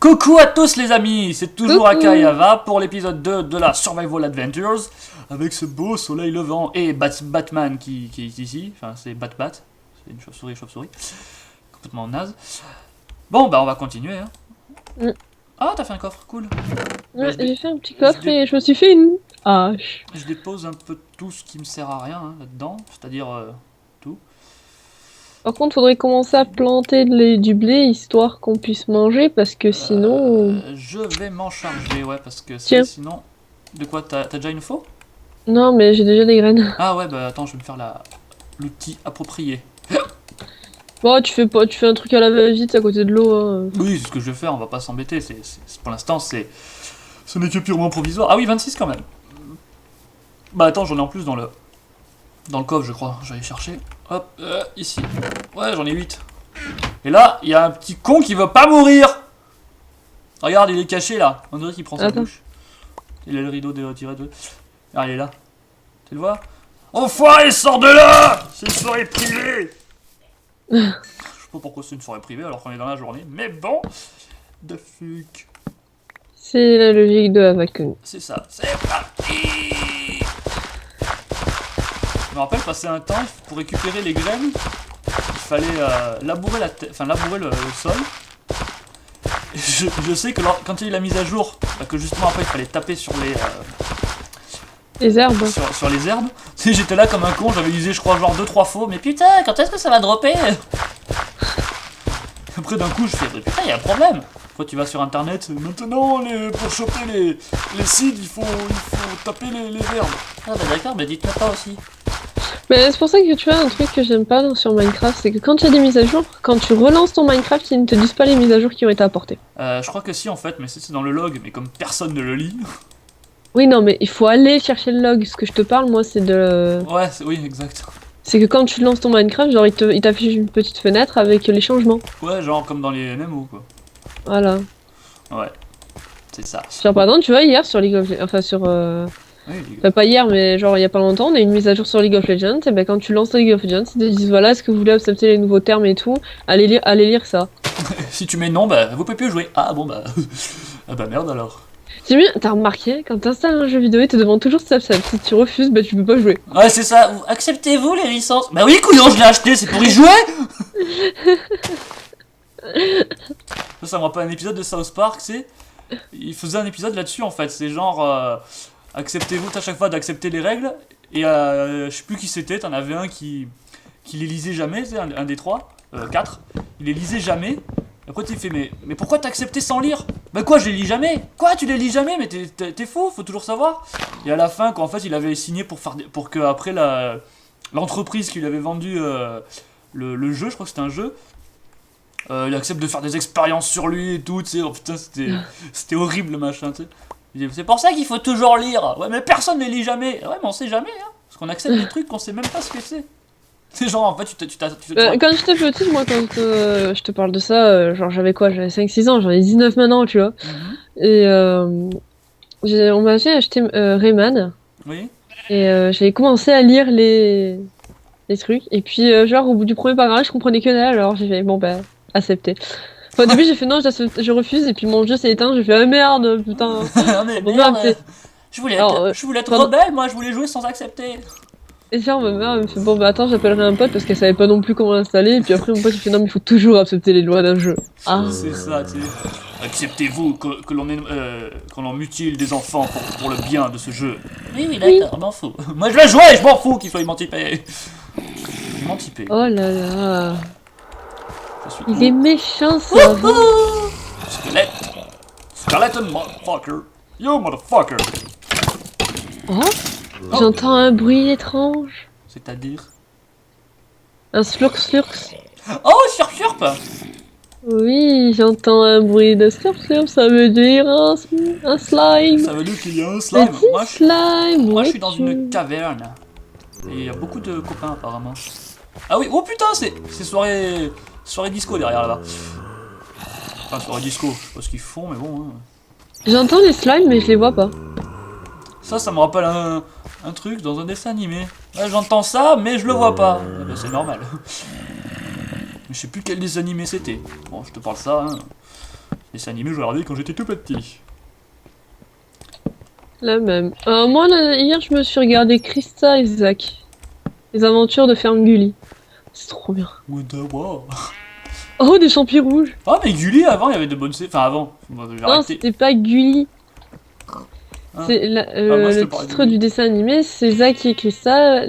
Coucou à tous les amis, c'est toujours Coucou. Akayava pour l'épisode 2 de la Survival Adventures avec ce beau soleil levant et Batman qui est ici, enfin c'est Bat-Bat, c'est une chauve-souris, complètement naze. Bon bah on va continuer hein. Mm. Ah t'as fait un coffre, cool. Ouais, je j'ai fait un petit coffre et je me suis fait une hache. Je dépose un peu tout ce qui me sert à rien hein, là-dedans, c'est-à-dire tout. Par contre, faudrait commencer à planter du blé histoire qu'on puisse manger parce que sinon. Je vais m'en charger, ouais, parce que Tiens. sinon... De quoi, t'as déjà une faux? Non, mais j'ai déjà des graines. Ah ouais, bah attends, je vais me faire l'outil approprié. Bon, tu fais un truc à la va-vite à côté de l'eau. Hein. Oui, c'est ce que je vais faire, on va pas s'embêter, pour l'instant, ce n'est que purement provisoire. Ah oui, 26 quand même. Bah attends, j'en ai en plus dans le coffre, je crois, j'allais chercher. Hop, ici. Ouais, j'en ai 8. Et là, il y a un petit con qui veut pas mourir. Regarde, il est caché là, on dirait qu'il prend sa bouche. Il a le rideau retiré de... Ah, il est là. Tu le vois? Enfoiré, sors de là! C'est une soirée privée! Je sais pas pourquoi c'est une soirée privée alors qu'on est dans la journée, mais bon! De fuck. C'est la logique de la vacune. C'est ça, c'est parti! Je me rappelle, passer un temps, pour récupérer les graines, il fallait labourer le sol. Et je sais que quand il y a eu la mise à jour, que justement après il fallait taper sur Les herbes. sur les herbes. Tu sais, j'étais là comme un con, j'avais usé je crois genre 2-3 faux, mais putain, quand est-ce que ça va dropper? Après d'un coup je fais, putain, il y a un problème. Toi tu vas sur internet, maintenant pour choper les seeds, il faut taper les herbes. Ah bah d'accord, mais dites-moi pas aussi. Mais c'est pour ça que tu vois, un truc que j'aime pas sur Minecraft, c'est que quand il y a des mises à jour, quand tu relances ton Minecraft, ils ne te disent pas les mises à jour qui ont été apportées. Je crois que si en fait, mais c'est dans le log, mais comme personne ne le lit. Oui, non, mais il faut aller chercher le log. Ce que je te parle, moi, c'est de... Ouais, oui, exact. C'est que quand tu lances ton Minecraft, genre, il t'affiche une petite fenêtre avec les changements. Ouais, genre comme dans les MMO quoi. Voilà. Ouais, c'est ça. Genre, par exemple, tu vois, hier, sur League of Legends... Enfin, sur... Oui, Enfin, pas hier, mais genre, il y a pas longtemps, on a eu une mise à jour sur League of Legends. Et ben, quand tu lances League of Legends, ils te disent, voilà, est-ce que vous voulez accepter les nouveaux termes et tout? Allez lire ça. si tu mets non, bah vous pouvez plus jouer. Ah bon bah... ah bah merde alors. J'ai bien, t'as remarqué, quand t'installes un jeu vidéo, il te demande toujours ça. Si tu refuses, bah tu peux pas jouer. Ouais, c'est ça. Acceptez-vous les licences? Bah oui, couillon, je l'ai acheté, c'est pour y jouer. Ça me rappelle un épisode de South Park, c'est... Il faisait un épisode là-dessus en fait. C'est genre... acceptez-vous à chaque fois d'accepter les règles. Et je sais plus qui c'était, t'en avais un qui les lisait jamais, c'est un des trois, 4. Il les lisait jamais. Après tu fais mais pourquoi t'as accepté sans lire? Bah quoi, je les lis jamais? Quoi, tu les lis jamais? Mais t'es fou, faut toujours savoir. Et à la fin, quand en fait il avait signé pour que après l'entreprise qui lui avait vendu le jeu, je crois que c'était un jeu, il accepte de faire des expériences sur lui et tout, tu sais, oh putain c'était horrible le machin, tu sais. Il dit, c'est pour ça qu'il faut toujours lire. Ouais mais personne ne lit jamais. Ouais mais on sait jamais hein. Parce qu'on accepte des trucs qu'on sait même pas ce que c'est. C'est genre en fait Quand j'étais petite, moi, quand je te parle de ça, genre j'avais quoi? J'avais 5-6 ans, j'en ai 19 maintenant, tu vois. Et on m'avait acheté Rayman. Oui. Et j'avais commencé à lire les trucs. Et puis, genre, au bout du premier paragraphe, je comprenais que dalle, alors j'ai fait, bon, bah, accepter. Enfin, au début, j'ai fait non, je refuse, et puis mon jeu s'est éteint, j'ai fait, ah merde, putain. Non mais Bon, merde, merde, je voulais être pardon. rebelle, moi je voulais jouer sans accepter. Et genre, ma mère, elle me fait, bon, bah, attends, j'appellerai un pote parce qu'elle savait pas non plus comment l'installer. Et puis après, mon pote, il fait, non, mais il faut toujours accepter les lois d'un jeu. Ah. C'est ça, tu sais. Acceptez-vous que l'on mutile des enfants pour le bien de ce jeu. Oui, d'accord, je m'en fous. Moi je vais jouer, je m'en fous qu'il soit émancipé. Émancipé. Oh là là. Je suis Il est méchant, ça. Squelette. Skeleton motherfucker. You motherfucker. Oh, j'entends un bruit étrange. C'est-à-dire... Un slurk. Oh, surp. Oui, j'entends un bruit de slurp, ça veut dire un slime. Ça veut dire qu'il y a un slime. Petit slime, Moi je suis dans une caverne. Et il y a beaucoup de copains apparemment. Ah oui, oh putain, c'est soirée disco derrière là-bas. Enfin, soirée disco, je sais pas ce qu'ils font, mais bon. Hein. J'entends les slimes, mais je les vois pas. Ça me rappelle un truc dans un dessin animé. Ouais, j'entends ça, mais je le vois pas. Eh ben, c'est normal. Je sais plus quel dessin animé c'était. Bon, je te parle ça, hein. Dessin animé, je regardais quand j'étais tout petit. La même. Moi, hier, je me suis regardé Krista et Zach. Les aventures de Ferngully. C'est trop bien. What the wow. Oh, des champis rouges. Ah, mais Gulli, avant, il y avait de bonnes séries. Enfin, avant. Bon, j'ai Non, arrêté. c'était pas Gulli. Hein C'est moi, je te le parlais de titre Gulli. du dessin animé, c'est Zach et Krista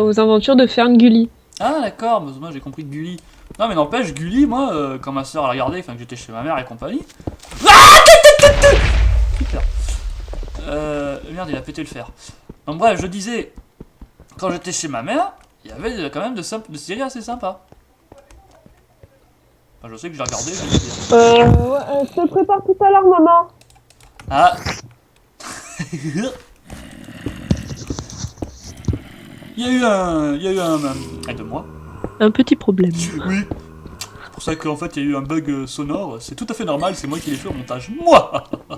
aux aventures de Ferngully. Ah, d'accord, moi j'ai compris Gulli. Non, mais n'empêche, Gulli, moi, quand ma soeur la regardait, enfin que j'étais chez ma mère et compagnie. Super. Merde, il a pété le fer. Donc, bref, je disais, quand j'étais chez ma mère, il y avait quand même de séries assez sympas. Enfin, je sais que j'ai regardé, je veux dire. Ouais, je te prépare tout à l'heure, maman. Ah. Il y a eu un. Aide-moi. Un petit problème. Oui. C'est pour ça qu'en fait il y a eu un bug sonore. C'est tout à fait normal, c'est moi qui l'ai fait au montage. Moi. Vous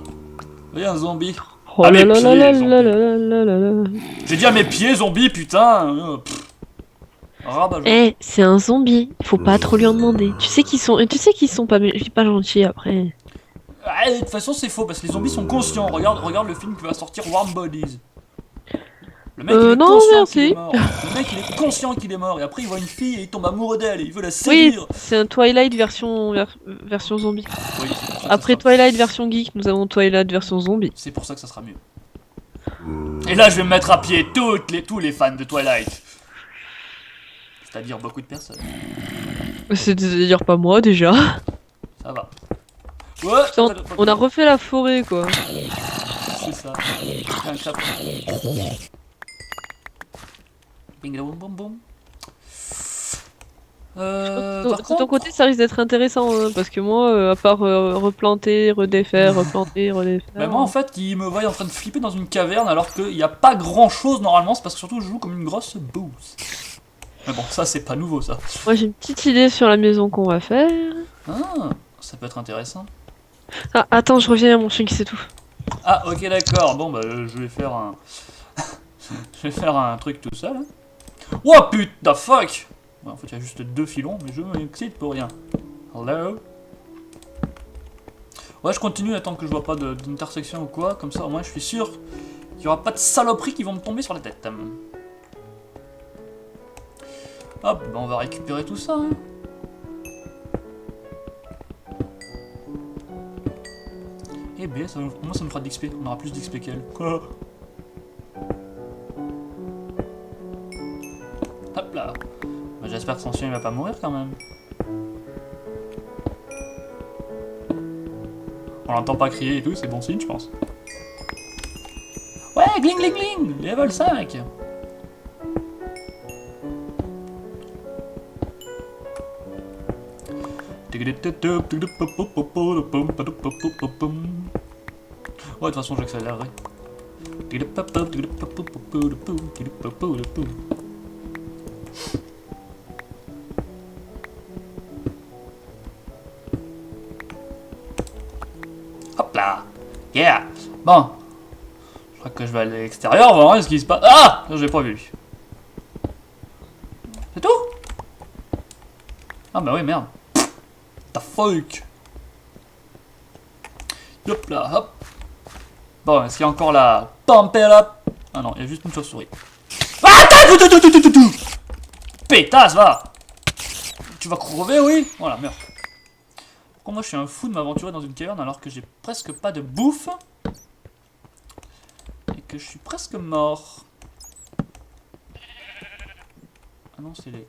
voyez un zombie. Oh À là mes là là pieds, là zombie. là là là là là. J'ai dit à mes pieds, zombie, putain. Rabat. Eh, c'est un zombie. Faut pas trop lui en demander. Tu sais qu'ils sont pas gentils après. Ah, de toute façon c'est faux parce que les zombies sont conscients. Regarde le film qui va sortir, Warm Bodies. Le mec il est Non, conscient merci. qu'il est mort. Le mec il est conscient qu'il est mort et après il voit une fille et il tombe amoureux d'elle et il veut la Oui, séduire. c'est un Twilight version zombie. Oui, c'est pour ça que Après ça sera- Twilight version geek, nous avons Twilight version zombie. c'est pour ça que ça sera mieux. Et là je vais me mettre à pied tous les fans de Twilight. C'est-à-dire beaucoup de personnes. C'est-à-dire pas moi déjà. Ça va. Ouais, Putain, on a refait la forêt quoi. c'est ça. Un chapeau. Bing, boum, boum, boum. De Par ton contre, côté, ça risque d'être intéressant hein, parce que moi, à part replanter, redéfaire, replanter, redéfaire. bah moi en fait, il me voit en train de flipper dans une caverne alors qu'il n'y a pas grand chose normalement, c'est parce que surtout je joue comme une grosse bouse. Mais bon, ça c'est pas nouveau ça. Moi, j'ai une petite idée sur la maison qu'on va faire. Ah, ça peut être intéressant. Ah, attends, je reviens à mon chien qui s'étouffe. Ah, ok, d'accord. Bon, bah, je vais faire un. Je vais faire un truc tout seul. Hein. Oh putain, fuck! Ouais, en fait, il y a juste 2 filons, mais je m'excite pour rien. Hello? Ouais, je continue, attends que je vois pas d'intersection ou quoi. Comme ça, au moins, je suis sûr qu'il y aura pas de saloperies qui vont me tomber sur la tête. Hop, bah, on va récupérer tout ça. Hein. Eh ben, moi ça me fera de l'XP. On aura plus d'XP qu'elle. Quoi? Hop là. Bah, j'espère que son chien il va pas mourir quand même. On l'entend pas crier et tout, c'est bon signe, je pense. Ouais, gling gling gling! Level 5! Ouais, de toute façon, j'accélérerai. Hop là! Yeah! Bon. Je crois que je vais aller à l'extérieur, on va voir ce qui se passe. Ah! J'ai pas vu. C'est tout? Ah bah oui, merde. The fuck? Hop là, hop. Bon, est-ce qu'il y a encore la pump it up? Ah non, il y a juste une chauve-souris. Ah, pétasse, va! Tu vas crever, oui? Voilà, merde. Pourquoi moi je suis un fou de m'aventurer dans une caverne alors que j'ai presque pas de bouffe et que je suis presque mort? Ah non, c'est les...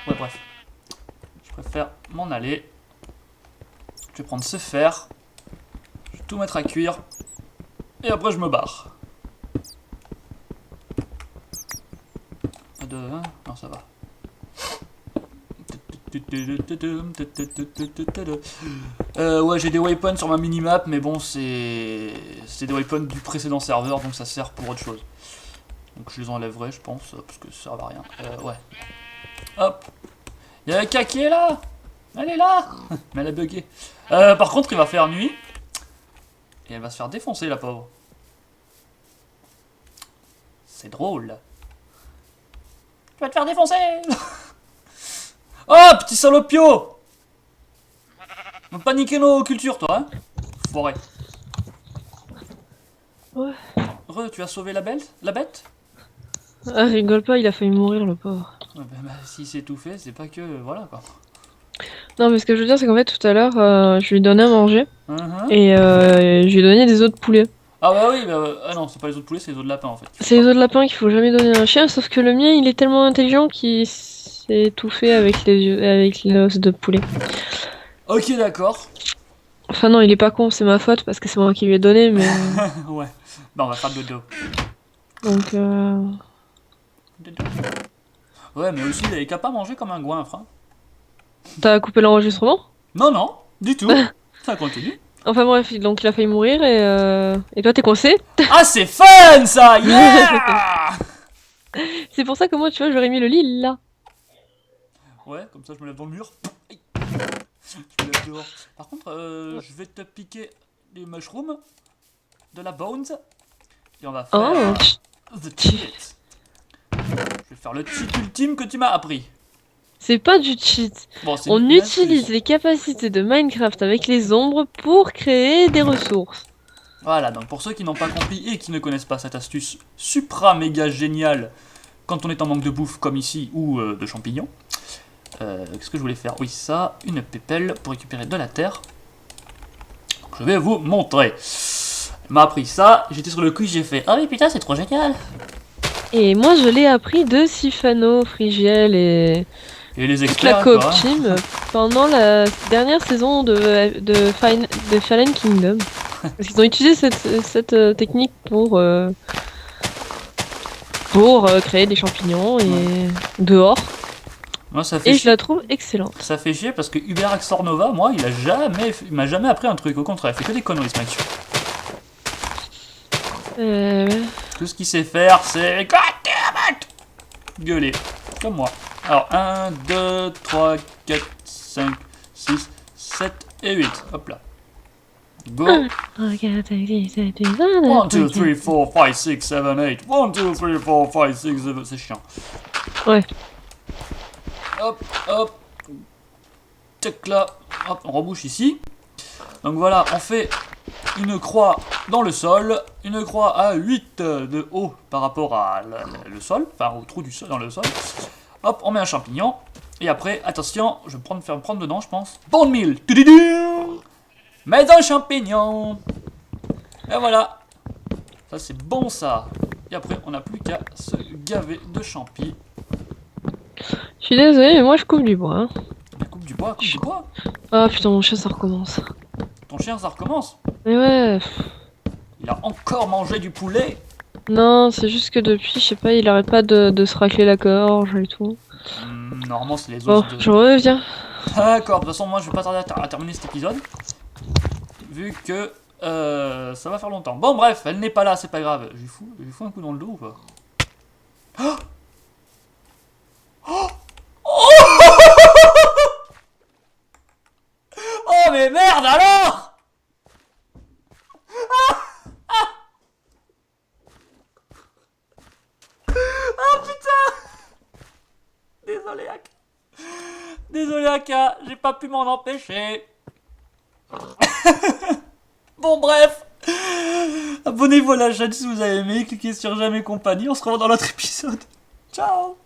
Ouais, bref. Je préfère m'en aller. Je vais prendre ce fer. Je vais tout mettre à cuire. Et après je me barre. Pas de... Hein? Non, ça va. Ouais, j'ai des waypoints sur ma minimap, mais bon, c'est des waypoints du précédent serveur, donc ça sert pour autre chose. Donc je les enlèverai, je pense, parce que ça sert à rien. Ouais. Hop. Il y a la K qui est là. Elle est là. Mais elle a bugué. Par contre, il va faire nuit. Et elle va se faire défoncer, la pauvre. C'est drôle. Tu vas te faire défoncer. Oh, petit salopio! On va pas niquer nos cultures, toi, hein. Foiré. Ouais. Tu as sauvé la bête? La bête? Ah, rigole pas, il a failli mourir, le pauvre. Ouais, bah, s'il s'est tout fait, c'est pas que... voilà, quoi. Non, mais ce que je veux dire, c'est qu'en fait, tout à l'heure, je lui donnais à manger Mhm. et je lui ai donné des os de poulet. Ah bah oui, bah... ah non, c'est pas les os de poulet, c'est les os de lapin, en fait. C'est les os de lapin qu'il faut jamais donner à un chien, sauf que le mien, il est tellement intelligent qu'il s'est étouffé avec avec les os de poulet. Ok, d'accord. Enfin non, il est pas con, c'est ma faute parce que c'est moi qui lui ai donné, mais Ouais. Bah, on va faire dodo. donc Dodo. Ouais, mais aussi, il est capable de manger comme un goinfre, hein. t'as coupé l'enregistrement? Non, non, du tout. Ça continue. Enfin bref, donc il a failli mourir et toi t'es coincé. Ah, c'est fun, ça. Yeah. C'est pour ça que moi, tu vois, j'aurais mis le lit là. Ouais, comme ça, je me lève dans le mur. Aïe. Je me lève dehors. Par contre, je vais te piquer des mushrooms, de la bones, et on va faire Oh, the cheat. Je vais faire le cheat ultime que tu m'as appris. c'est pas du cheat. Bon, c'est On une utilise astuce. les capacités de Minecraft avec les ombres pour créer des ressources. Voilà, donc pour ceux qui n'ont pas compris et qui ne connaissent pas cette astuce supra méga géniale quand on est en manque de bouffe comme ici ou de champignons, qu'est-ce que je voulais faire? Oui, ça, une pépelle pour récupérer de la terre. Donc, je vais vous montrer. Elle m'a appris ça, j'étais sur le quiz, j'ai fait ah oui putain, c'est trop génial. Et moi, je l'ai appris de Sifano, Frigiel et Et les toute la experts, coop quoi. team pendant la dernière saison de Fallen Kingdom. Parce qu'ils ont utilisé cette technique pour créer des champignons et dehors. Moi, ça fait Et je chier. la trouve excellente. Ça fait chier parce que Hubert Axornova, moi, il m'a jamais appris un truc. Au contraire, il fait que des conneries, ce mec. Euh, Tout ce qu'il sait faire, c'est gueuler, comme moi. Alors, 1, 2, 3, 4, 5, 6, 7 et 8. Hop là. Go. 1, 2, 3, 4, 5, 6, 7, 8. 1, 2, 3, 4, 5, 6, 7. C'est chiant. Ouais. Hop, hop. Tac là. Hop, on rebouche ici. Donc voilà, on fait une croix dans le sol, une croix à 8 de haut par rapport à le sol, enfin au trou du sol dans le sol. Hop, on met un champignon. Et après, attention, je vais faire me prendre dedans, je pense. Bone meal. Mets un champignon. Et voilà. Ça, c'est bon, ça. Et après, on n'a plus qu'à se gaver de champi. Je suis désolée, mais moi je coupe du bois. Hein. Coupe du bois, coupe du bois. Ah putain, mon chat ça recommence. Ton chien, ça recommence. Mais ouais. Il a encore mangé du poulet. Non, c'est juste que depuis, je sais pas, il arrête pas de se racler la gorge et tout. Normalement, c'est les Bon, os de... je reviens. D'accord, de toute façon, moi, je vais pas tarder à terminer cet épisode. Vu que ça va faire longtemps. Bon, bref, elle n'est pas là, c'est pas grave. Je lui fous un coup dans le dos ou pas? Oh, oh, mais merde alors! Oh putain! Désolé, Aka. Désolé, Aka, j'ai pas pu m'en empêcher. Bon, bref. Abonnez-vous à la chaîne si vous avez aimé, cliquez sur j'aime et compagnie. On se revoit dans l'autre épisode. Ciao!